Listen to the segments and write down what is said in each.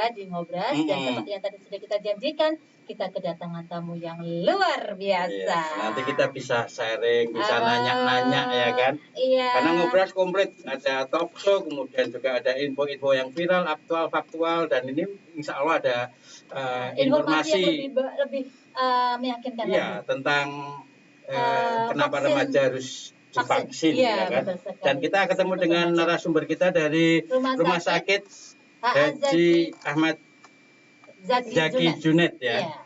Di Ngobras dan seperti yang tadi sudah kita janjikan, kita kedatangan tamu yang luar biasa. Iya, nanti kita bisa sharing, bisa nanya-nanya ya kan. Iya. Karena Ngobras komplit, ada talk show, kemudian juga ada info-info yang viral, aktual, faktual, dan ini insya Allah ada informasi informasi yang lebih meyakinkan iya, lagi. Tentang kenapa vaksin. remaja harus divaksin Iya, ya kan. Dan kita ketemu dengan narasumber kita dari Rumah Sakit Haji Ahmad Zaki Junet ya. Iya.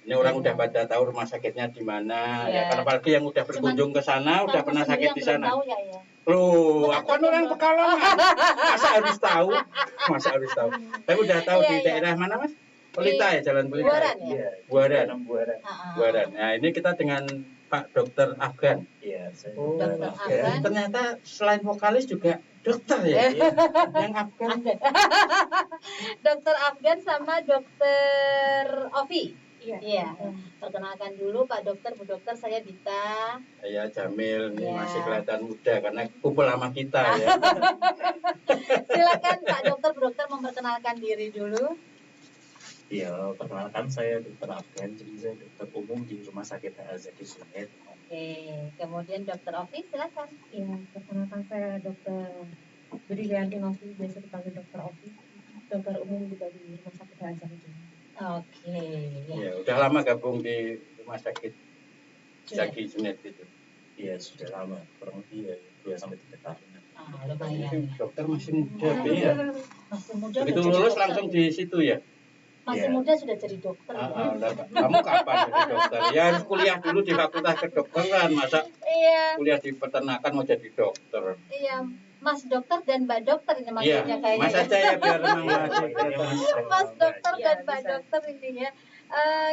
Ini orang udah pada tahu rumah sakitnya di mana ya. Karena apalagi yang udah berkunjung ke sana udah pernah sakit di sana. Tahu ya. Loh, aku kan orang Pekalongan. Masa harus tahu? Tapi udah tahu di daerah mana, Mas? Pelita ya, Jalan Pelita. Buaran ya? Iya, Buaran. Nah, ini kita dengan Pak Dokter Afgan. Iya, saya Dokter Afgan. Ternyata selain vokalis juga dokter ya. Yang Afgan. Dokter Afgan sama Dokter Ovi. Iya. Perkenalkan dulu Pak Dokter, Bu Dokter, saya Dita. Saya Jamil, nih masih kelihatan muda karena kumpul sama kita ya. Silakan Pak Dokter, Bu Dokter memperkenalkan diri dulu. Iya, perkenalkan saya Dokter Afgan, jadi saya dokter umum di Rumah Sakit Zaki Junet. Oke, kemudian Dokter Ovi, silakan. Iya, perkenalkan saya Dokter Brilianti Novi, biasa dipanggil Dokter Ovi, dokter umum juga di Rumah Sakit Zaki Junet. Oke. Ya, udah lama gabung di Rumah Sakit Zaki Junet itu. Iya, sudah lama, kurang lebih 2-3 tahun. Lumayan. Dokter masih muda, ya. Masih muda. Begitu lulus langsung di situ ya. Masih muda sudah jadi dokter. Kamu kapan jadi dokter? Ya harus kuliah dulu di Fakultas Kedokteran, masa kuliah di peternakan mau jadi dokter. Iya, Mas Dokter dan Mbak Dokter ini manggilnya kayaknya. Mas aja ya biar Mas Dokter dan Mbak Dokter ini ya.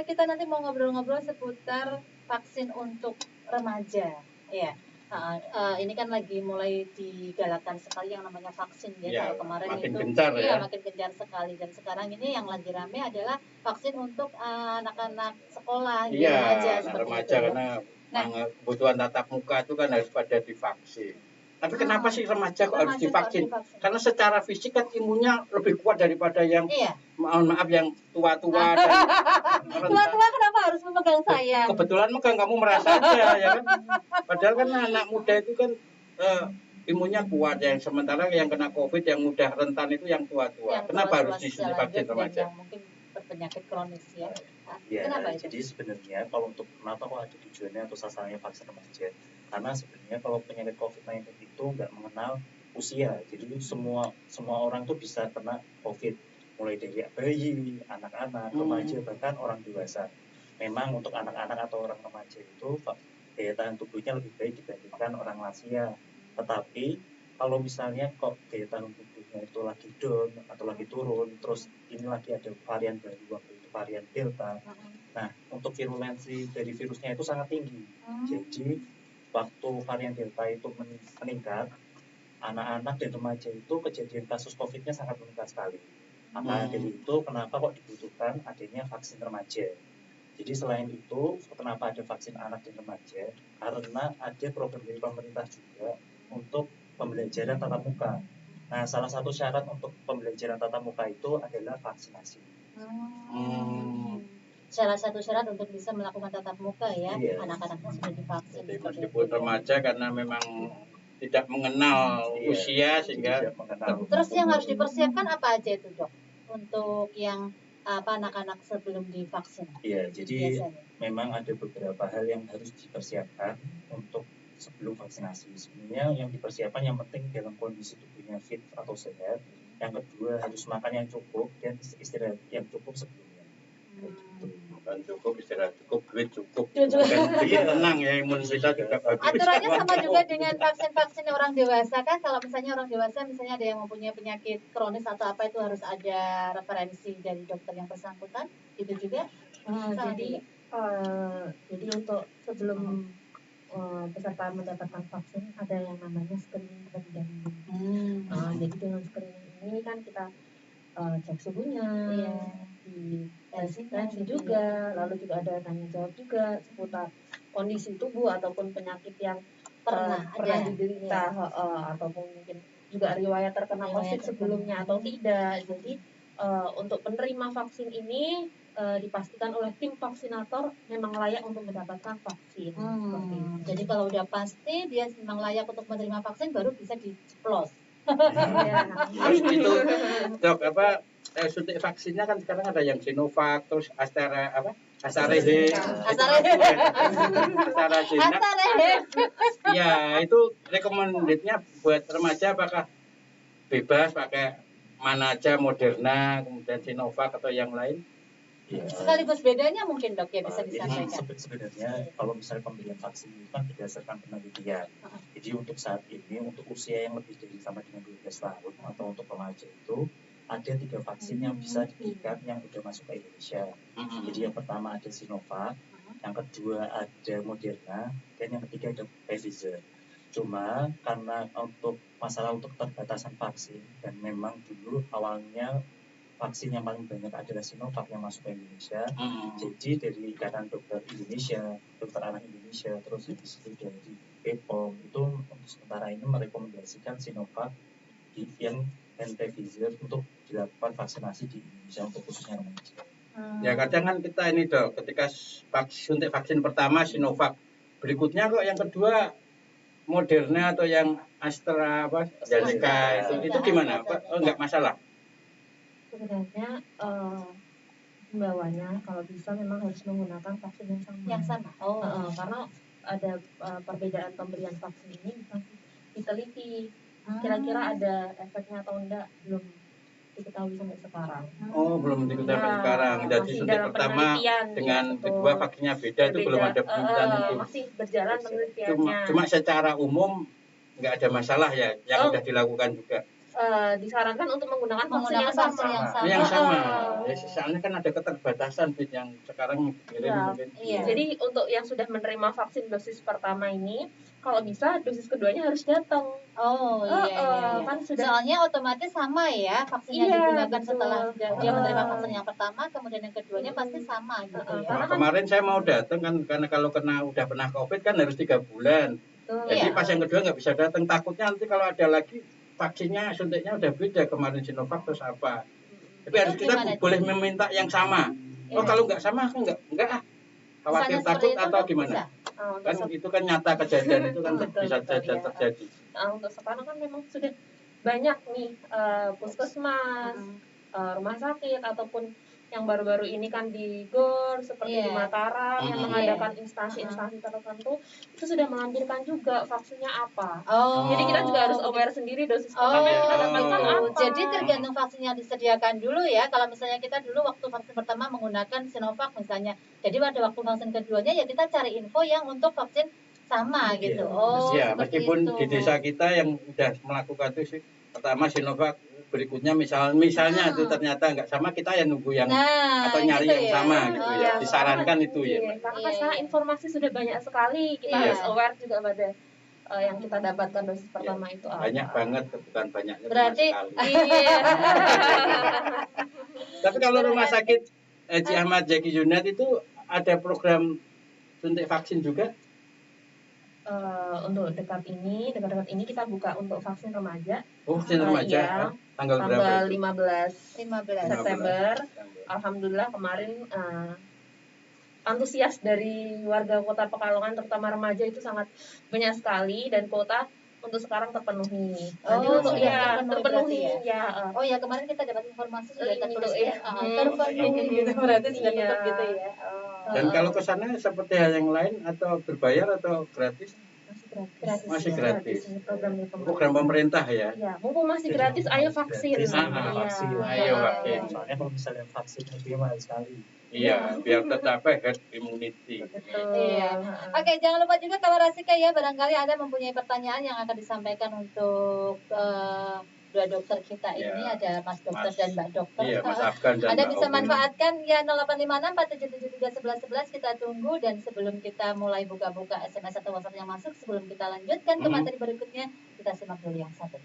Kita nanti mau ngobrol-ngobrol seputar vaksin untuk remaja. Ya. Ini kan lagi mulai digalakkan sekali yang namanya vaksin ya. Kalau kemarin makin itu gencar ya. Makin gencar sekali, dan sekarang ini yang lagi rame adalah vaksin untuk anak-anak sekolah remaja karena kebutuhan tatap muka itu kan harus pada divaksin. Tapi kenapa sih remaja kok harus divaksin? Karena secara fisik kan imunnya lebih kuat daripada yang mohon maaf yang tua-tua dan tua-tua kenapa harus memegang saya? Kebetulan megang, kamu merasa aja ya kan. Padahal kan anak muda itu kan imunnya kuat ya, sementara yang kena COVID yang mudah rentan itu yang tua-tua. Kenapa harus divaksin remaja? Mungkin berpenyakit kronis ya. Ya, jadi sebenarnya kalau untuk kenapa kok ada tujuannya atau sasarannya vaksin remaja? Karena sebenarnya kalau penyakit COVID-19 itu nggak mengenal usia, jadi semua orang tuh bisa kena COVID, mulai dari bayi, anak-anak, remaja, bahkan orang dewasa. Memang untuk anak-anak atau orang remaja itu daya tahan tubuhnya lebih baik dibandingkan orang lansia. Tetapi kalau misalnya kok daya tahan tubuhnya itu lagi down atau lagi turun, terus ini lagi ada varian baru, waktu itu varian Delta. Nah, untuk virulensi dari virusnya itu sangat tinggi. Jadi waktu varian Delta itu meningkat, anak-anak dan remaja itu kejadian kasus COVID-nya sangat meningkat sekali. Maka dari itu kenapa kok dibutuhkan adanya vaksin remaja. Jadi selain itu, kenapa ada vaksin anak dan remaja? Karena ada program dari pemerintah juga untuk pembelajaran tatap muka. Nah, salah satu syarat untuk pembelajaran tatap muka itu adalah vaksinasi. Salah satu syarat untuk bisa melakukan tatap muka ya, anak-anaknya sudah divaksin. Jadi meskipun remaja karena memang tidak mengenal usia sehingga Terus yang harus dipersiapkan apa aja itu, Dok? Untuk yang anak-anak sebelum divaksin? Iya, jadi memang ada beberapa hal yang harus dipersiapkan untuk sebelum vaksinasi. Sebenarnya yang dipersiapkan yang penting dalam kondisi tubuhnya fit atau sehat, yang kedua harus makan yang cukup dan istirahat yang cukup sebelumnya. Makan cukup, istirahat cukup, duit cukup. Duit cukup. Dan bikin tenang ya, imun kita juga bagus. Aturannya sama juga dengan vaksin-vaksin orang dewasa kan. Kalau misalnya orang dewasa, misalnya ada yang mempunyai penyakit kronis atau apa, itu harus ada referensi dari dokter yang bersangkutan. Itu juga. Jadi untuk sebelum peserta mendapatkan vaksin ada yang namanya screening terlebih dahulu. Jadi dengan screening ini kan kita cek suhunya, di tensi juga, lalu juga ada tanya jawab juga seputar kondisi tubuh ataupun penyakit yang pernah diderita, ataupun mungkin juga riwayat terkena COVID sebelumnya atau tidak. Jadi untuk penerima vaksin ini dipastikan oleh tim vaksinator memang layak untuk mendapatkan vaksin. Jadi kalau udah pasti dia memang layak untuk menerima vaksin, baru bisa diceplos. Terus itu dok suntik vaksinnya kan sekarang ada yang Sinovac, terus AstraZeneca. Ya itu recommended-nya buat remaja apakah bebas pakai mana aja, Moderna, kemudian Sinovac atau yang lain? Ya, sekaligus bedanya mungkin dok ya bisa jadi disampaikan. sebenarnya kalau misalnya pemberian vaksin itu kan berdasarkan penelitian. Jadi untuk saat ini untuk usia yang lebih dari sama dengan 12 tahun atau untuk remaja itu ada 3 vaksin yang bisa diberikan yang sudah masuk ke Indonesia. Jadi yang pertama ada Sinovac, yang kedua ada Moderna, dan yang ketiga ada Pfizer. Cuma karena untuk masalah untuk keterbatasan vaksin dan memang dulu awalnya vaksin yang paling banyak adalah Sinovac yang masuk ke Indonesia. Jadi dari Ikatan Dokter Indonesia, Dokter Anak Indonesia, terus habis itu dari BPOM itu untuk sementara ini merekomendasikan Sinovac dan Pfizer untuk dilakukan vaksinasi di Indonesia untuk khususnya remaja. Ya kadang kan kita ini dok, ketika suntik vaksin pertama Sinovac, berikutnya kok yang kedua Moderna atau yang AstraZeneca itu gimana? Oh enggak masalah. Sebenarnya himbauannya kalau bisa memang harus menggunakan vaksin yang sama. Karena ada perbedaan pemberian vaksin ini bisa diteliti kira-kira ada efeknya atau enggak, belum diketahui sampai sekarang. Belum diketahui sekarang. Jadi suntik pertama dengan kedua vaksinnya beda, itu belum ada penelitian itu. Masih berjalan penelitiannya. Cuma secara umum nggak ada masalah ya yang sudah dilakukan juga. Disarankan untuk menggunakan vaksin yang sama. Ya, soalnya kan ada keterbatasan yang sekarang mungkin. Jadi untuk yang sudah menerima vaksin dosis pertama ini, kalau bisa dosis keduanya harus datang. Kan soalnya otomatis sama ya vaksin yang digunakan setelah dia menerima vaksin yang pertama, kemudian yang keduanya pasti sama gitu ya. Nah, kemarin saya mau datang kan karena kalau udah pernah COVID kan harus 3 bulan. Jadi pas yang kedua nggak bisa datang, takutnya nanti kalau ada lagi vaksinnya suntiknya udah beda, kemarin Sinovac terus apa. Tapi harus kita boleh meminta yang sama. Kalau nggak sama kan nggak khawatir takut atau gimana? Kan itu kan nyata kejadian itu kan bisa saja terjadi. Untuk sekarang kan memang sudah banyak nih puskesmas, rumah sakit ataupun yang baru-baru ini kan di GOR seperti di Mataram yang mengadakan instansi-instansi tertentu itu sudah melampirkan juga vaksinnya apa. Jadi kita juga harus aware sendiri dosis pertama yang kita dapatkan apa. Jadi tergantung vaksin yang disediakan dulu ya. Kalau misalnya kita dulu waktu vaksin pertama menggunakan Sinovac misalnya, jadi pada waktu vaksin keduanya ya kita cari info yang untuk vaksin sama gitu. Meskipun di desa kita yang sudah melakukan itu sih pertama Sinovac, berikutnya misalnya itu ternyata nggak sama, kita yang nunggu yang atau nyari gitu yang sama gitu ya. Disarankan itu ya. Karena sekarang informasi sudah banyak sekali, kita harus aware juga pada yang kita dapatkan dosis pertama itu apa. Banyak banget, bukan banyaknya berarti Tapi kalau rumah sakit Haji Ahmad Zaki Yunat itu ada program suntik vaksin juga? Untuk dekat ini kita buka untuk vaksin remaja. Vaksin remaja. Tanggal 15 September. Alhamdulillah kemarin antusias dari warga Kota Pekalongan terutama remaja itu sangat banyak sekali dan kuota untuk sekarang terpenuhi. Terpenuhi ya. Kemarin kita dapat informasi sudah terpenuhi. Terpenuhi gitu berarti sudah tetap gitu ya. Dan kalau ke sana seperti hal yang lain atau berbayar atau gratis? Masih gratis. Masih gratis. Ini programnya Program pemerintah ya. Ya, mumpung masih gratis, ayo vaksin. Gratis, Ah, vaksin. Iya. Ayo vaksin. Soalnya kalau misalnya vaksin lebih mahal sekali. Iya, biar tercapai herd immunity. Betul. Iya. Oke, jangan lupa juga kalau Rasika ya, barangkali Anda mempunyai pertanyaan yang akan disampaikan untuk dua dokter kita ini, Ya. ada Mas Dokter Mas- dan Mbak Dokter. Iya, Mas Afgan dan Anda Mbak bisa Ogun. manfaatkan ya 085647731111, kita tunggu. Dan sebelum kita mulai buka-buka SMS atau WhatsApp yang masuk, sebelum kita lanjutkan ke materi berikutnya, kita simak dulu yang satu.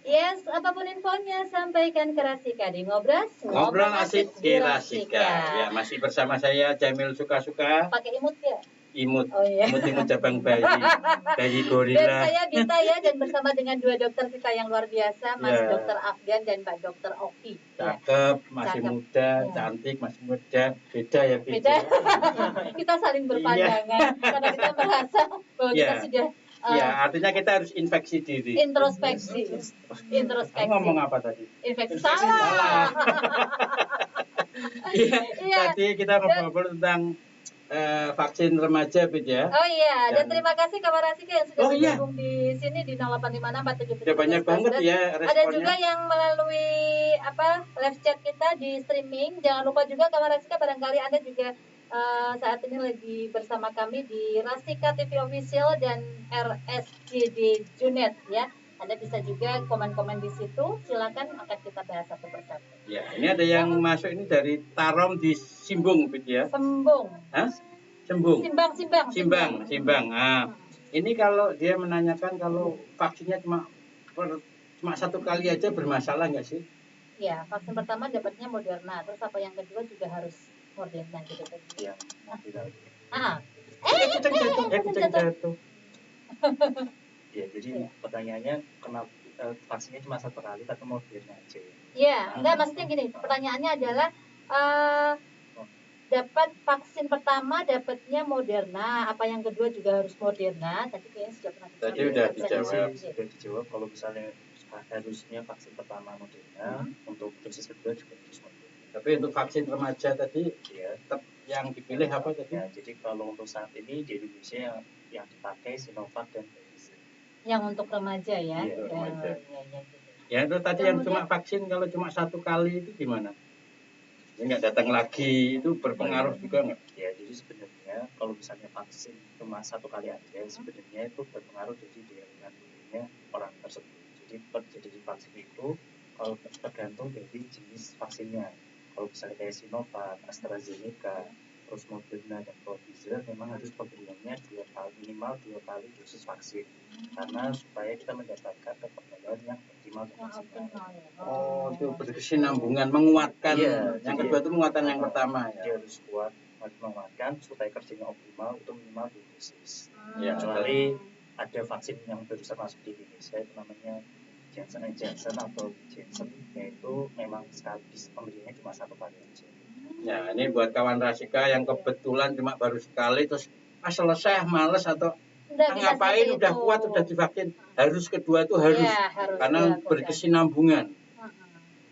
Yes, apapun infonya sampaikan ke Rasika di Ngobras. Ngobrol asik di Rasika. Ya, masih bersama saya Jamil Suka-Suka. Pakai imut ya? Imut, Oh iya. imut cabang bayi, bayi Dan gorila. saya Bita ya, dan bersama dengan dua dokter kita yang luar biasa, Mas Ya. Dokter Afgan dan Mbak Dokter Oki. Ya. Cakep, masih Cakep. muda, Ya. cantik, masih muda. Beda ya, Beda. Kita saling berpandangan karena kita merasa bahwa kita Iya. sudah Ya, artinya kita harus infeksi diri. introspeksi. Kamu ngomong apa tadi? Infeksi Infeksi salah. Iya, Iya. tadi kita ngobrol tentang vaksin remaja, Bid ya. Oh iya, dan Dan- terima kasih kabar Rasika yang sudah Oh, iya. bergabung di sini di 0856 Ya banyak banget ya responnya. Ada juga yang melalui live chat kita di streaming. Jangan lupa juga kabar Rasika, barangkali Anda juga saat ini lagi bersama kami di Rasika TV Official dan RSJD Junet ya. Anda bisa juga komen-komen di situ. Silakan, akan kita bahas satu persatu. Ya, ini ada yang masuk ini dari Tarom di Simbung, Bid ya. Sembung. Hah? Sembung. Simbang. Nah, ini kalau dia menanyakan kalau vaksinnya cuma satu kali aja bermasalah nggak sih? Ya, vaksin pertama dapatnya Moderna, terus apa yang kedua juga harus Moderna gitu kan. Yang tidak. Kucing jatuh. Ya, jadi pertanyaannya kenapa vaksinnya cuma satu kali tapi Moderna aja. Iya, enggak, maksudnya gini, pertanyaannya adalah dapat vaksin pertama dapatnya Moderna, apa yang kedua juga harus Moderna? Tadi kayaknya sudah pernah dijawab. Tadi udah dijawab. Sudah dijawab kalau misalnya harusnya vaksin pertama Moderna, untuk dosis kedua juga harus Moderna. Tapi untuk vaksin remaja tadi Ya, tetap yang dipilih apa tadi? ya, jadi kalau untuk saat ini di Indonesia yang dipakai Sinovac dan Pfizer. Yang untuk remaja ya. Iya, remaja. Iya. Ya itu tadi yang cuma vaksin kalau cuma satu kali itu gimana? Ini nggak datang lagi itu berpengaruh juga nggak? Ya, jadi sebenarnya kalau misalnya vaksin cuma satu kali aja, sebenarnya itu berpengaruh jadi daya tahan tubuhnya orang tersebut. Jadi vaksin itu kalau tergantung dari jenis vaksinnya. Kalau misalnya kayak Sinovac, AstraZeneca, terus Moderna dan Pfizer, memang harus pemberiannya minimal 2 kali dosis vaksin, karena supaya kita mendapatkan kekebalan yang optimal dan maksimal. Oh, itu berkesinambungan, menguatkan. Iya, Yang jadi- kedua itu menguatkan yang pertama Dia ya. harus kuat, harus menguatkan supaya kerjanya optimal itu minimal 2 dosis. Ya, Kecuali ada vaksin yang barusan masuk di Indonesia itu namanya Johnson atau Janssen, yaitu memang sekali pemberiannya cuma satu kali aja. Ya, ini buat kawan Rasika yang kebetulan cuma baru sekali terus selesai males atau Nggak bisa ngapain seperti udah itu. kuat udah divaksin, harus kedua itu harus Iya, harus karena dilakukan. berkesinambungan.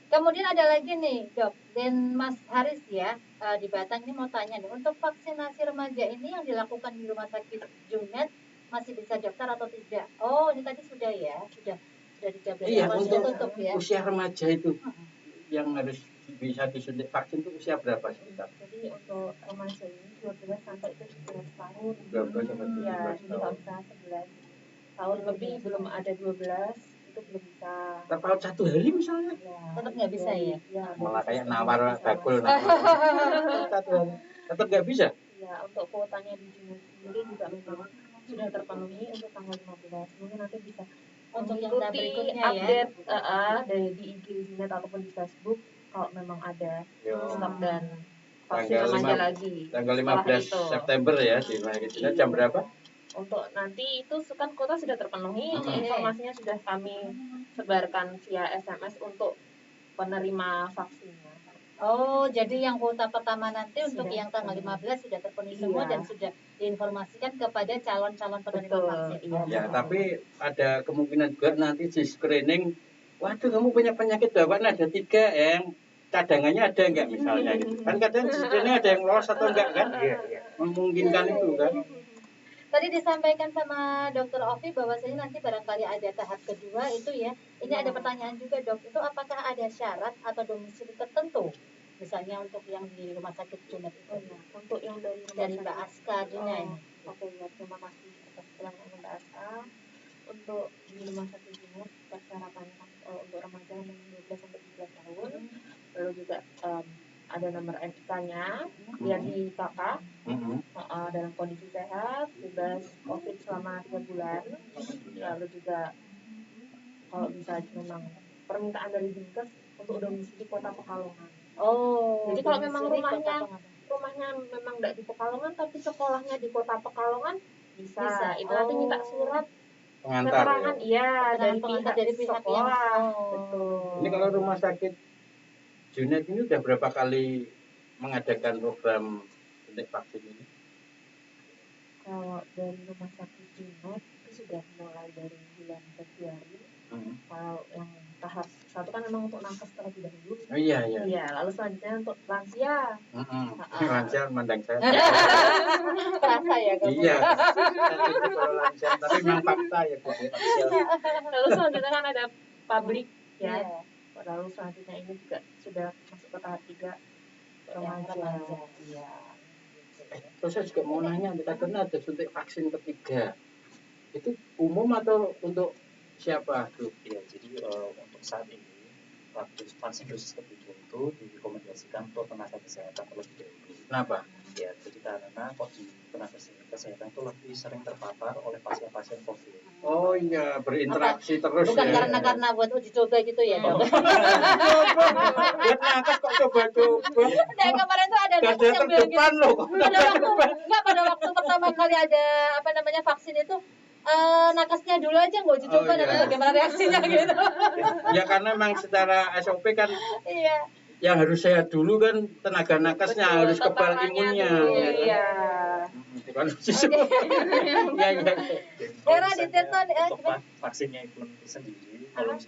Kemudian ada lagi nih dok, dan Mas Haris ya di Batang ini mau tanya nih, untuk vaksinasi remaja ini yang dilakukan di Rumah Sakit Junet masih bisa daftar atau tidak? Oh, ini tadi sudah ya, sudah dijawab dari Iya, awal, untuk sudah tutup ya. usia remaja itu yang harus bisa disuntik vaksin itu usia berapa sekitar? Jadi untuk remaja ini 12 sampai 17 tahun. 12 sampai 17 Iya, jadi kalau tahun. misalnya 11 tahun lebih belum ada 12 itu belum bisa. Terpaut satu hari misalnya? Ya, Tetap nggak bisa ya? Ya, Malah kayak sistem nawar bisa bakul. masuk. Satu hari. Tetap nggak bisa? Ya, untuk kuotanya di Junet sendiri juga memang sudah terpenuhi untuk tanggal 15. Mungkin nanti bisa Untuk yang mengikuti berikutnya ya. update dari di IG Junet ataupun di Facebook kalau memang ada Yo. stok dan vaksin Tanggal remaja 5 lagi. Tanggal Setelah 15 itu. September ya di Rumah Sakit Junet jam berapa? Untuk nanti itu kan kuota sudah terpenuhi, untuk Oke. informasinya sudah kami sebarkan via SMS untuk penerima vaksinnya. Oh, jadi yang kuota pertama nanti untuk Sudah yang tanggal terpenuhi. 15 sudah terpenuhi semua Iya. dan sudah diinformasikan kepada calon-calon penerima Betul, vaksin. iya. Ya, tapi ada kemungkinan juga nanti di screening, waduh kamu punya penyakit bawaan ada 3 yang cadangannya ada enggak misalnya gitu. Kan kadang di screening ada yang lolos atau enggak kan? Iya. Memungkinkan itu kan. Tadi disampaikan sama Dokter Ovi bahwasanya nanti barangkali ada tahap kedua itu ya. Ini ada pertanyaan juga dok, itu apakah ada syarat atau domisili tertentu? Misalnya untuk yang di Rumah Sakit Junet itu. Oh, ya. Untuk yang dari Dari Mbak Aska Dina ini. Oke, ya, terima kasih atas pertanyaan Mbak Aska. Untuk di Rumah Sakit Junet persyaratannya untuk remaja memang 12 sampai 17 tahun. Lalu juga ada nomor NIK-nya, dia di kakak dalam kondisi sehat, bebas COVID selama 3 bulan. Lalu juga kalau bisa memang permintaan dari Dinkes untuk domisili kota Pekalongan. Oh. Jadi kalau memang domisili rumahnya kota Pekalongan. memang tidak di Pekalongan tapi sekolahnya di kota Pekalongan bisa. Itu nanti Oh. minta surat pengantar keterangan ya. dari pengantar pihak dari pihak yang sekolah. oh. Betul. Ini kalau rumah sakit Junet ini udah berapa kali mengadakan program suntik vaksin ini? Kalau dari rumah sakit Junet itu sudah mulai dari bulan Februari. Kalau yang tahap 1 kan memang untuk nakes terlebih dahulu. Oh iya. Iya, lalu selanjutnya untuk lansia. Lansia mandang saya. Terasa ya kamu. Iya. Itu kalau lansia, tapi memang fakta ya Bu. Lalu selanjutnya kan ada publik ya. Iya. Lalu selanjutnya ini juga sudah masuk ke tahap 3 remaja. Iya. Terus saya juga mau nanya, katanya ada suntik vaksin ketiga. Itu umum atau untuk siapa, Bu? Ya, jadi untuk saat ini waktu vaksin dosis ketiga itu direkomendasikan untuk tenaga kesehatan terlebih dahulu. Kenapa? Ya, jadi karena kok di tenaga kesehatan itu lebih sering terpapar oleh pasien-pasien COVID. Oh iya, berinteraksi terus Bukan ya. karena buat uji coba gitu ya, Dok. Buat nakes kok coba-coba. Nah, kemarin tuh ada Gak nakes yang datang bilang gitu. depan loh. Pada waktu pertama kali ada vaksin itu nakesnya dulu aja nggak uji coba nanti bagaimana reaksinya gitu. Ya karena memang secara SOP kan Iya. yang harus sehat dulu kan tenaga nakesnya harus kebal imunnya. Iya. Bukan uji coba. Iya. Era di Tirton untuk vaksinnya itu sendiri, kalau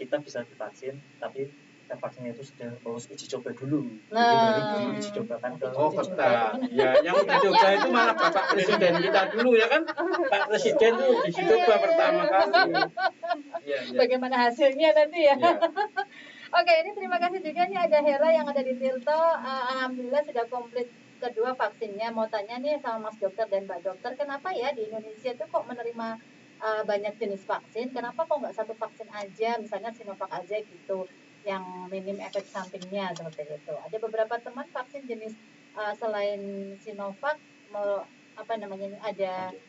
kita bisa divaksin, tapi vaksinnya itu sudah lolos uji coba dulu. Baru uji coba kan ke ketat. Ya, yang uji coba itu malah Bapak Presiden kita dulu ya kan. Pak Presiden tuh uji coba pertama kali. Iya. Bagaimana hasilnya nanti ya. Iya. Oke, ini terima kasih juga nih ada Hera yang ada di Tirto. Alhamdulillah sudah komplit kedua vaksinnya. Mau tanya nih sama Mas Dokter dan Mbak Dokter, kenapa ya di Indonesia tuh kok menerima banyak jenis vaksin? Kenapa kok nggak satu vaksin aja, misalnya Sinovac aja gitu, yang minim efek sampingnya seperti itu? Ada beberapa teman vaksin jenis selain Sinovac,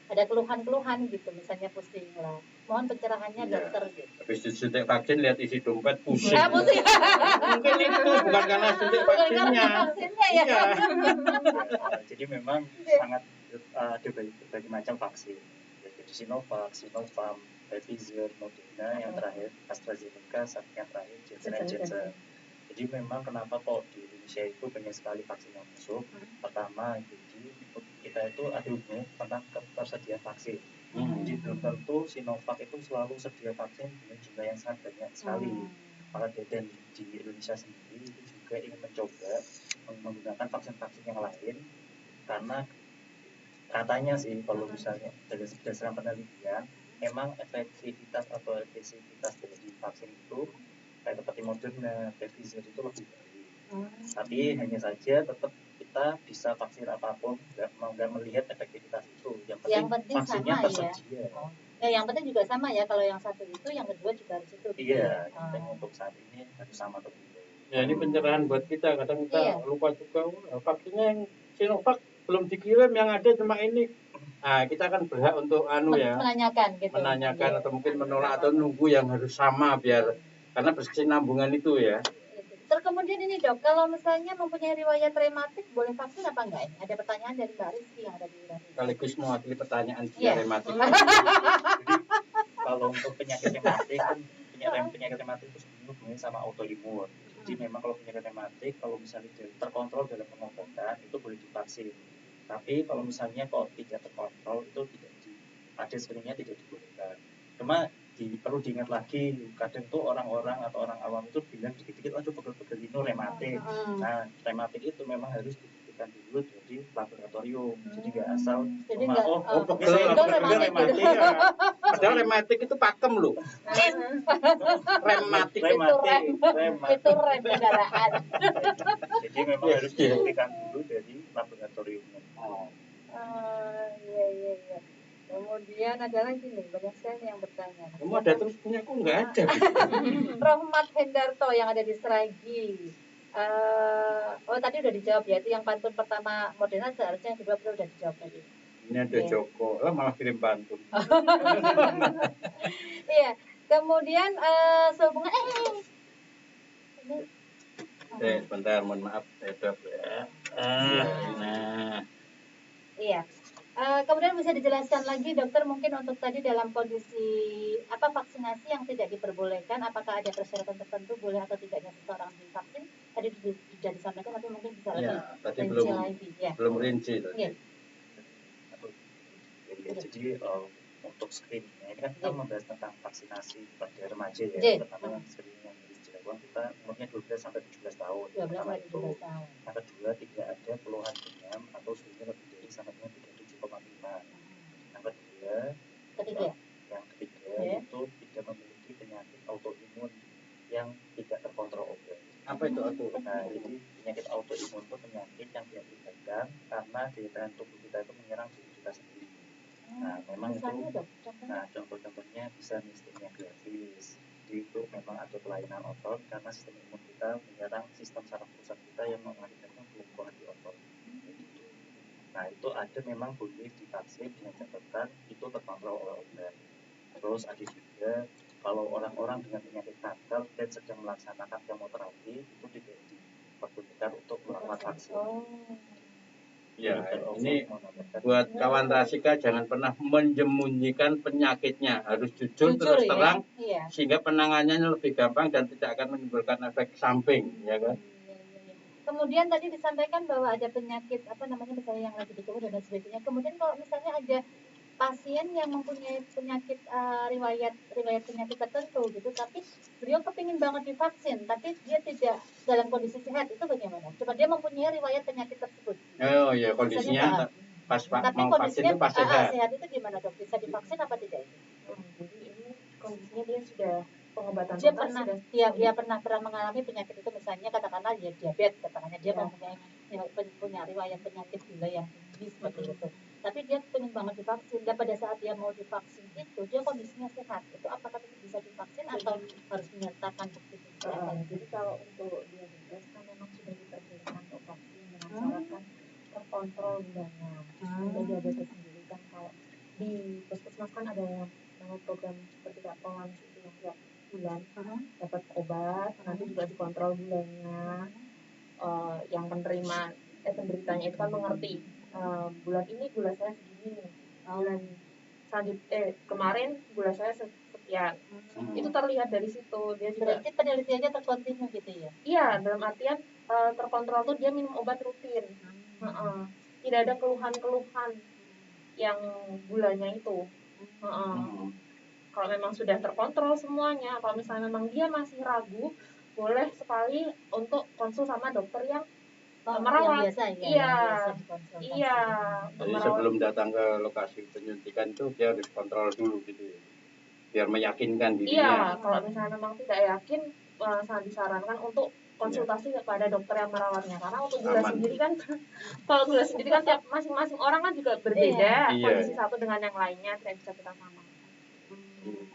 ada keluhan-keluhan gitu, misalnya pusing lah. Mohon pencerahannya dokter gitu. Habis disuntik vaksin lihat isi dompet pusing. Pusing. Mungkin itu bukan karena suntik vaksinnya. Ya. Iya. Jadi memang sangat ada berbagai macam vaksin. Jadi Sinovac, Sinopharm, Pfizer, Moderna, yang terakhir AstraZeneca, yang terakhir Janssen. Jadi memang kenapa kok di Indonesia itu banyak sekali vaksin yang masuk? Pertama, jadi kita itu ada hubungan tentang ketersediaan vaksin. Jadi belum tentu Sinovac itu selalu sedia vaksin dengan jumlah yang sangat banyak sekali. Maka dan di Indonesia sendiri itu juga ingin mencoba menggunakan vaksin-vaksin yang lain, karena katanya sih kalau misalnya berdasarkan penelitian memang efektivitas atau efektivitas dari vaksin itu kayak seperti Moderna, Pfizer itu lebih baik. Tapi hanya saja tetap kita bisa vaksin apapun, nggak melihat efektivitas itu. Yang penting vaksinnya tersedia. Ya, yang penting juga sama ya, kalau yang satu itu, yang kedua juga harus itu. Iya, untuk saat ini harus sama tersedia. Ya ini pencerahan buat kita, kadang kita lupa juga vaksinnya yang Sinovac belum dikirim, yang ada cuma ini. Nah, kita kan berhak untuk menanyakan gitu. Menanyakan atau mungkin menolak atau nunggu yang harus sama biar karena berkesinambungan itu ya. Terus kemudian ini Dok, kalau misalnya mempunyai riwayat rematik boleh vaksin apa enggak? Ini ada pertanyaan dari Mbak Rizky yang ada di Indonesia. Sekaligus mewakili pertanyaan rematik. Jadi kalau untuk penyakit rematik itu sebenarnya sama autoimun. Jadi memang kalau penyakit rematik, kalau misalnya terkontrol dalam pengobatan itu boleh divaksin. Tapi kalau misalnya kalau tidak terkontrol itu sebenarnya tidak dibolehkan. Cuma perlu diingat lagi, kadang tuh orang-orang atau orang awam itu bilang dikit-dikit, aduh pegel-pegel itu rematik. Nah, rematik itu memang harus dibuktikan dulu dari laboratorium. Jadi nggak asal pegel rematik. Padahal rematik itu pakem loh. Rematik itu rem kendaraan. Jadi memang harus dibuktikan dulu dari laboratorium. Iya. Kemudian ada lagi nih, banyak sekali yang bertanya. Kamu ada terus punya aku nggak ada. Rahmat Hendarto yang ada di Seragi. Tadi udah dijawab ya, itu yang pantun pertama Moderna, seharusnya yang kedua udah dijawab tadi. Ini ada Joko, malah kirim pantun. Iya, Kemudian sehubungan Sebentar, mohon maaf, Dok ya. Nah, iya. Kemudian bisa dijelaskan lagi dokter mungkin untuk tadi dalam kondisi apa vaksinasi yang tidak diperbolehkan, apakah ada persyaratan tertentu boleh atau tidaknya seseorang divaksin? Tadi sudah disampaikan tapi mungkin bisa lebih tadi rinci lagi. Ya. belum rinci tadi. Iya. Jadi untuk screeningnya ini kan kita membahas tentang vaksinasi pada remaja ya, pertama yang screening yang harus dilakukan kita umurnya 12 sampai 17 tahun. 12 sampai 17 tahun. Yang kedua tidak ada keluhan demam atau suhunya lebih dari sampai dengan 37,5. Yang ketiga itu tidak memiliki penyakit autoimun yang tidak terkontrol obat. Apa itu autoimun? Nah, jadi penyakit autoimun itu penyakit yang diakibatkan karena daya tahan tubuh kita itu menyerang diri kita sendiri. Nah, memang misalnya, itu, contoh-contohnya bisa mistemia gravis. Jadi itu memang ada kelainan otot karena sistem imun kita menyerang sistem saraf pusat kita yang mengakibatkan kelumpuhan di otot. Nah, itu ada memang boleh divaksin dengan catatan itu terkontrol oleh obat. Terus ada juga kalau orang-orang dengan penyakit kanker dan sedang melaksanakan kemoterapi itu tidak diperbolehkan untuk melakukan vaksin. Ya, ini buat kawan Rasika jangan pernah menyembunyikan penyakitnya, harus jujur terus terang, ya? Sehingga penanganannya lebih gampang dan tidak akan menimbulkan efek samping, ya kan? Kemudian tadi disampaikan bahwa ada penyakit apa namanya misalnya yang lagi ditunggu dan sebagainya. Kemudian kalau misalnya ada pasien yang mempunyai penyakit riwayat penyakit tertentu gitu, tapi beliau kepingin banget divaksin, tapi dia tidak dalam kondisi sehat, itu bagaimana? Coba dia mempunyai riwayat penyakit tersebut. Oh ya, kondisinya pas tapi mau vaksin itu pas sehat. Sehat itu gimana dok? Bisa divaksin apa tidak itu? Jadi ini kondisinya dia sudah pengobatan dia pernah mengalami penyakit itu, misalnya katakanlah dia diabetes, katakanlah dia punya riwayat penyakit gula yang tinggi seperti itu. Tapi dia pengen banget divaksin, dan pada saat dia mau divaksin itu dia kondisinya sehat, itu apakah itu bisa divaksin atau harus menyertakan bukti kesehatan? Jadi kalau untuk diabetes kan memang sudah diperbolehkan untuk vaksin dengan syarat kan terkontrol gulanya. Untuk diabetes sendiri kan kalau di puskesmas kan ada yang namanya program seperti Kak Polansi itu yang tiap bulan dapat obat, nanti juga dikontrol gulanya. Yang penderitanya itu kan mengerti bulan ini gula saya segini, bulan kemarin gula saya sekian. Itu terlihat dari situ. Dia juga berarti penelitiannya terkontinu gitu ya? Iya, dalam artian terkontrol tuh dia minum obat rutin. Tidak ada keluhan-keluhan yang gulanya itu. Kalau memang sudah terkontrol semuanya, kalau misalnya memang dia masih ragu, boleh sekali untuk konsul sama dokter yang merawat. Iya. Jadi sebelum datang ke lokasi penyuntikan itu dia harus kontrol dulu gitu ya, biar meyakinkan dirinya. Iya, kalau misalnya memang tidak yakin, sangat disarankan untuk konsultasi kepada dokter yang merawatnya, karena untuk gula sendiri kan kalau gula sendiri kan tiap masing-masing orang kan juga berbeda kondisi satu dengan yang lainnya, tidak bisa kita samakan.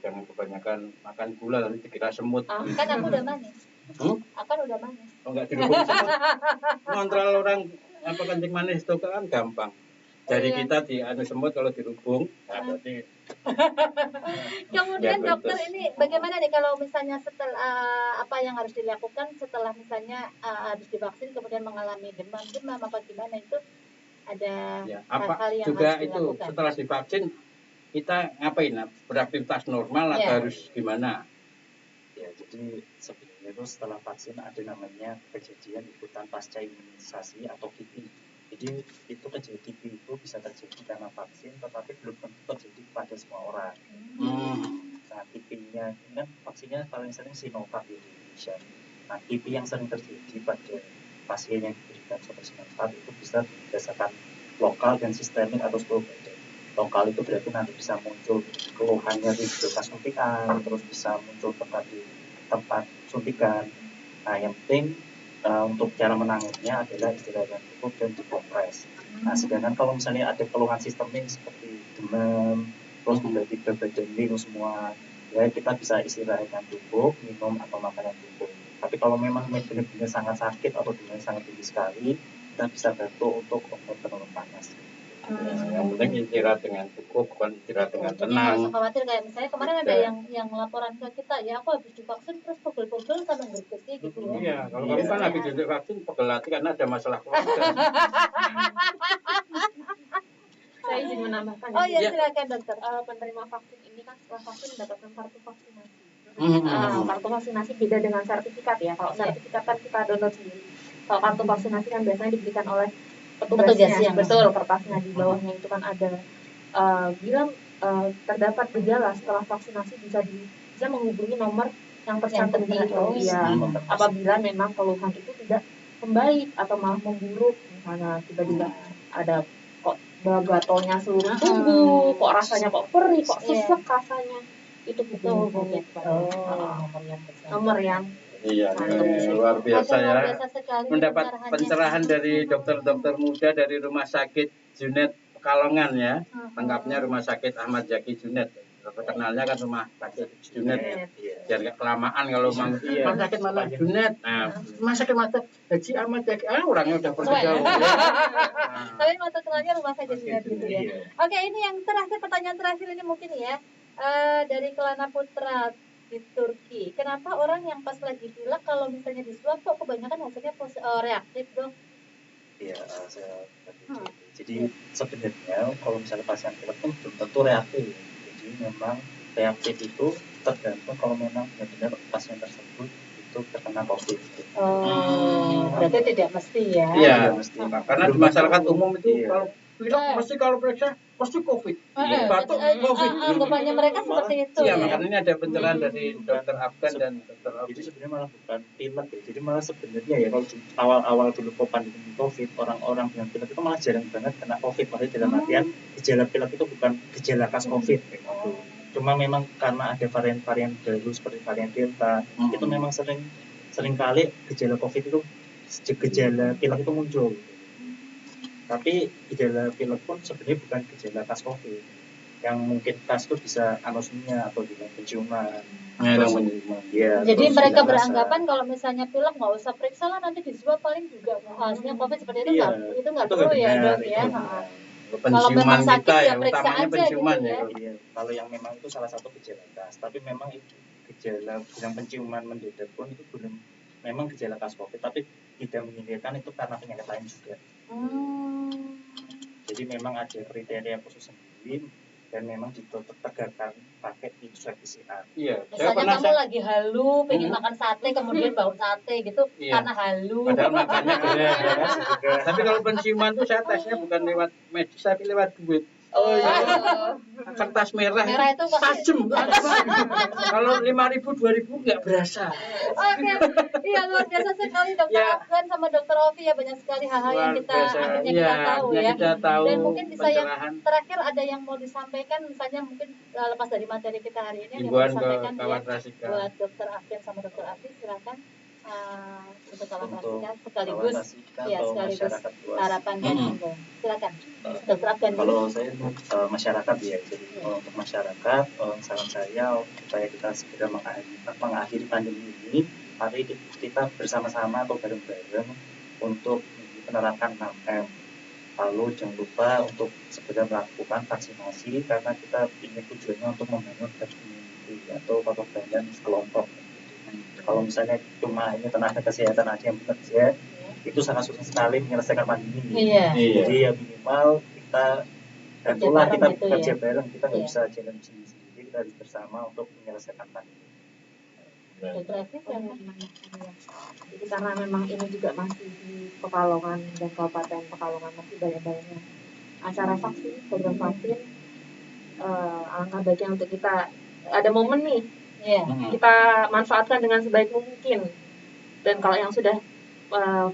Jangan kebanyakan makan gula nanti dikira semut. Kan aku udah manis. Akan udah manis. Oh, enggak dirubung semut. Kontrol orang apa kencing manis itu kan gampang. Jadi kita di semut kalau dirubung, berarti. Kemudian dokter ini bagaimana nih kalau misalnya setelah apa yang harus dilakukan setelah misalnya habis divaksin kemudian mengalami demam apa gimana, itu ada hal-hal yang juga harus itu dilakukan? Setelah divaksin kita ngapain? Beraktivitas normal atau harus gimana? Ya, jadi sebenarnya itu setelah vaksin ada namanya kejadian ikutan pasca imunisasi atau KIPI. Jadi itu kejadian KIPI itu bisa terjadi karena vaksin, tetapi belum tentu terjadi pada semua orang. Nah, KIPI-nya ini kan vaksinnya paling sering Sinovac di Indonesia. Nah, KIPI yang sering terjadi pada pasien yang diberikan Sinovac itu bisa berdasarkan lokal dan sistemik atau seluruh badan. Lokal itu berarti nanti bisa muncul keluhan nyeri di bekas suntikan, terus bisa muncul di tempat suntikan. Nah, yang penting untuk cara menanganinya adalah istirahat yang cukup dan dikompres. Nah, sedangkan kalau misalnya ada keluhan sistemik seperti demam, terus tiba-tiba badan linglung semua, ya kita bisa istirahat yang cukup, minum atau makan yang cukup. Tapi kalau memang benar-benar sangat sakit atau demamnya sangat tinggi sekali, kita bisa bantu untuk obat penurun panas. Yang penting istirahat dengan cukup, bukan istirahat dengan Jadi nggak usah tenang. khawatir kayak misalnya kemarin ada Tidak. yang laporan ke kita, ya aku habis divaksin terus pegel-pegel sampai bergesi gitu ya. Iya, kalau kamu kan habis suntik vaksin pegel hati karena ada masalah keluarga. Saya izin menambahkan. Oh iya, Iya. silakan dokter. Penerima vaksin ini kan setelah vaksin mendapatkan kartu vaksinasi. Hmm. Kartu vaksinasi beda dengan sertifikat ya. Kalau sertifikat kan kita download sendiri. Kalau kartu vaksinasi kan biasanya diberikan oleh petugasnya. Petugas yang- Betul, kertasnya di bawahnya itu kan ada bila terdapat gejala setelah vaksinasi bisa menghubungi nomor yang tercantum di penting. itu. Ya, apabila memang keluhan itu tidak membaik atau malah memburuk, misalnya tiba-tiba ada kok gatalnya seluruh tubuh, kok rasanya kok perih, kok sesek rasanya, itu butuh hubungi nomor yang Iya, luar biasa ya. Luar biasa sekali Mendapat pencerahannya. pencerahan dari dokter-dokter muda dari Rumah Sakit Junet Pekalongan ya. Lengkapnya Rumah Sakit Ahmad Zaki Junet. Terkenalnya kan Rumah Sakit Junet. Biar nggak kelamaan kalau Rumah Sakit mana Junet. Nah, Rumah Sakit mata Haji Ahmad Zaki. Orangnya udah pergi jauh. Tapi mata terangnya Rumah Sakit Junet gitu ya. Oke, ini yang terakhir, pertanyaan terakhir ini mungkin ya. Dari Kelana Putra di Turki. Kenapa orang yang pas lagi pilek kalau misalnya disuap kok kebanyakan hasilnya reaktif dong? Iya, saya jadi sebenarnya kalau misalnya pasien pilek pun belum tentu reaktif. Jadi memang reaktif itu tergantung kalau memang benar-benar pasien tersebut itu terkena COVID. Berarti tidak mesti ya? Iya, mesti. Karena di masyarakat umum itu kalau pilek mesti kalau periksa pasti COVID. Batuk COVID. Anggapannya mereka seperti itu Iya, ya. makanya ini ada pencerahan dari dokter Afgan dan dokter Jadi sebenarnya malah bukan pilek ya. Jadi malah sebenarnya ya kalau awal-awal dulu pandemi COVID, orang-orang yang pilek itu malah jarang banget kena COVID. Maksudnya dalam artian gejala pilek itu bukan gejala khas COVID. Gitu. Cuma memang karena ada varian-varian baru seperti varian Delta, itu memang sering kali gejala COVID itu gejala pilek itu muncul. Tapi gejala pilek pun sebenarnya bukan gejala khas COVID. Yang mungkin khas itu bisa anosmia atau hilang penciuman. Ya, jadi mereka beranggapan kalau misalnya pilek nggak usah periksa lah, nanti disuap paling juga hasilnya COVID seperti itu. Itu nggak perlu ya dok ya. Kalau memang sakit kita ya periksa aja penciuman gitu ya. Iya, kalau yang memang itu salah satu gejala khas, tapi memang itu gejala hilang penciuman mendadak pun itu belum memang gejala khas COVID, tapi tidak menyingkirkan itu karena penyakit lain juga. Jadi memang ada kriteria khusus sendiri dan memang ditegakkan pakai swab PCR. Iya. Misalnya kamu lagi halu, pengen makan sate, kemudian bau sate gitu, karena halu. Padahal makannya tapi kalau penciuman tuh saya tesnya bukan lewat medis, tapi lewat duit. Oh iya. Kertas merah itu tajam. Kalau 5.000, 2.000 nggak berasa. Oke, iya luar biasa sekali dokter Afgan sama dokter Ovi ya, banyak sekali hal-hal yang kita akhirnya kita tahu ya. Dan mungkin bisa yang terakhir ada yang mau disampaikan, misalnya mungkin lepas dari materi kita hari ini yang mau disampaikan ya buat dokter Afgan sama dokter Afi, silakan. Untuk kawan Rasika sekaligus harapan dan silakan dokter Afgan. Kalau saya untuk masyarakat ya, jadi untuk masyarakat saran saya supaya kita segera mengakhiri pandemi ini, mari kita bersama-sama atau bareng-bareng untuk menerapkan 6M. Lalu jangan lupa untuk segera melakukan vaksinasi karena kita ingin tujuannya untuk membangun herd immunity atau kekebalan kelompok. Kalau misalnya cuma ini tenaga kesehatan aja yang bekerja, itu sangat susah sekali menyelesaikan pandemi ini. Jadi ya minimal kita itulah kita bekerja bareng, kita nggak bisa jalan sendiri, kita harus bersama untuk menyelesaikan pandemi. Jadi karena memang ini juga masih di Pekalongan dan Kabupaten Pekalongan masih banyak-banyaknya acara vaksin, program vaksin, alangkah baiknya untuk kita ada momen nih. Kita manfaatkan dengan sebaik mungkin. Dan kalau yang sudah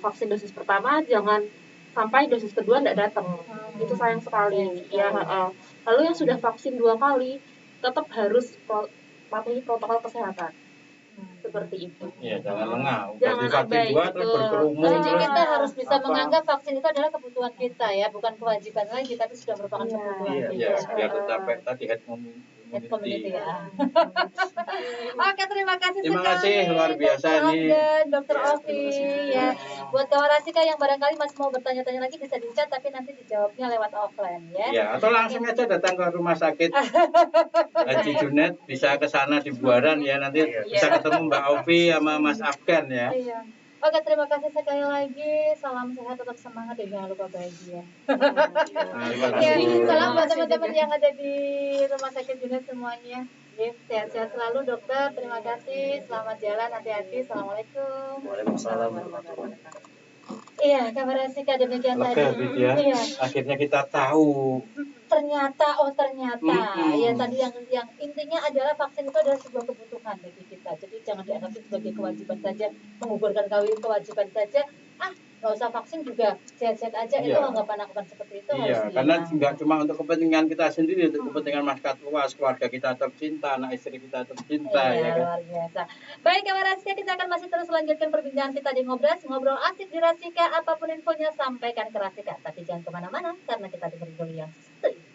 vaksin dosis pertama, jangan sampai dosis kedua tidak datang. Itu sayang sekali. Lalu yang sudah vaksin 2 kali, tetap harus patuhi protokol kesehatan. seperti itu. Ya, jangan lengah. Udah Jangan divaksin abai, 2 terus betul. berkerumun. Jadi terus kita harus bisa apa? menganggap vaksin itu adalah kebutuhan kita ya, bukan kewajiban lagi, tapi sudah merupakan Iya. kebutuhan Iya, kita. Ya, biar tercapai tadi head Head community immunity. ya. Oke, terima kasih Terima sekali. kasih, luar biasa Dr. nih. Afgan, Dr. Ya, Ovi terima kasih juga. ya. Buat kawan Rasika yang barangkali masih mau bertanya-tanya lagi bisa di chat, tapi nanti dijawabnya lewat offline ya. Ya, atau langsung aja datang ke rumah sakit Haji Junet, bisa ke sana di Buaran ya, nanti bisa ketemu Mbak Ovi sama Mas Afgan ya. Iya. Oke, terima kasih sekali lagi. Salam sehat, tetap semangat dan jangan lupa bahagia. Terima Ya, kasih. salam buat teman-teman yang ada di Rumah Sakit Junet semuanya. Ya, sehat-sehat selalu dokter. Terima kasih. Selamat jalan, hati-hati. Assalamualaikum. Waalaikumsalam warahmatullahi wabarakatuh. Iya, kabar Rasika demikian tadi. Lega gitu ya. Iya. Akhirnya kita tahu. Ternyata Mm-mm. ya tadi yang intinya adalah vaksin itu adalah sebuah kebutuhan bagi kita. Jadi jangan dianggap itu sebagai kewajiban saja, menggugurkan kewajiban saja. Nggak usah vaksin juga sehat-sehat aja. Itu Iya. anggapan seperti itu Iya, harus karena dihilang. nggak cuma untuk kepentingan kita sendiri, untuk kepentingan masyarakat luas, keluarga kita tercinta, anak istri kita tercinta, Iya, ya kan? luar biasa. Baik, kawan Rasika, kita akan masih terus lanjutkan perbincangan kita di ngobrol asik di Rasika. Apapun infonya, sampaikan ke Rasika. Tapi jangan kemana-mana, karena kita dengerin dulu yang satu ini.